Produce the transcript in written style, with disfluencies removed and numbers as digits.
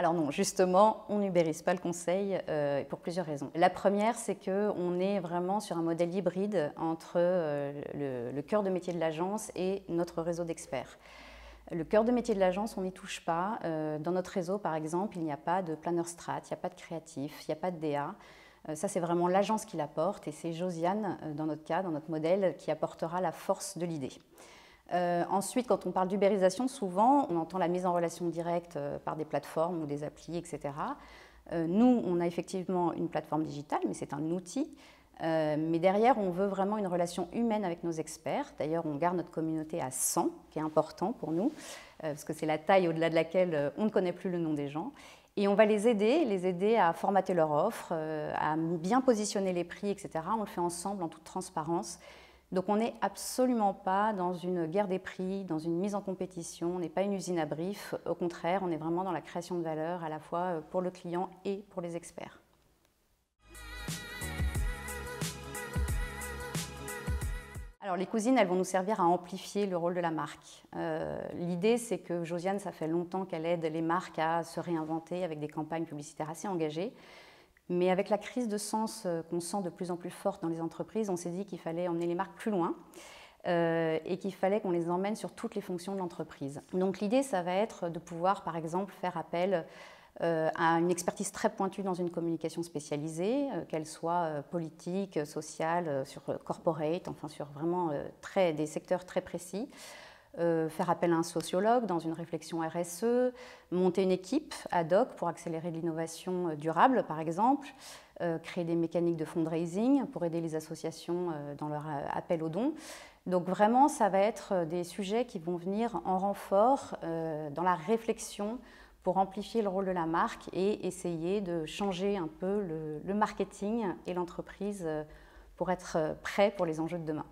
Alors non, justement, on n'ubérise pas le conseil pour plusieurs raisons. La première, c'est qu'on est vraiment sur un modèle hybride entre le cœur de métier de l'agence et notre réseau d'experts. Le cœur de métier de l'agence, on n'y touche pas. Dans notre réseau, par exemple, il n'y a pas de planner strat, il n'y a pas de créatif, il n'y a pas de DA. Ça, c'est vraiment l'agence qui l'apporte et c'est Josiane, dans notre cas, dans notre modèle, qui apportera la force de l'idée. Ensuite, quand on parle d'ubérisation, souvent, on entend la mise en relation directe par des plateformes ou des applis, etc. Nous, on a effectivement une plateforme digitale, mais c'est un outil. Mais derrière, on veut vraiment une relation humaine avec nos experts. D'ailleurs, on garde notre communauté à 100, qui est important pour nous, parce que c'est la taille au-delà de laquelle on ne connaît plus le nom des gens. Et on va les aider à formater leur offre, à bien positionner les prix, etc. On le fait ensemble en toute transparence. Donc on n'est absolument pas dans une guerre des prix, dans une mise en compétition, on n'est pas une usine à briefs. Au contraire, on est vraiment dans la création de valeur à la fois pour le client et pour les experts. Alors les cousines, elles vont nous servir à amplifier le rôle de la marque. L'idée, c'est que Josiane, ça fait longtemps qu'elle aide les marques à se réinventer avec des campagnes publicitaires assez engagées. Mais avec la crise de sens qu'on sent de plus en plus forte dans les entreprises, on s'est dit qu'il fallait emmener les marques plus loin et qu'il fallait qu'on les emmène sur toutes les fonctions de l'entreprise. Donc l'idée, ça va être de pouvoir, par exemple, faire appel à une expertise très pointue dans une communication spécialisée, qu'elle soit politique, sociale, sur corporate, enfin sur vraiment des secteurs très précis. Faire appel à un sociologue dans une réflexion RSE, monter une équipe ad hoc pour accélérer l'innovation durable, par exemple, créer des mécaniques de fundraising pour aider les associations dans leur appel aux dons. Donc vraiment, ça va être des sujets qui vont venir en renfort dans la réflexion pour amplifier le rôle de la marque et essayer de changer un peu le marketing et l'entreprise pour être prêt pour les enjeux de demain.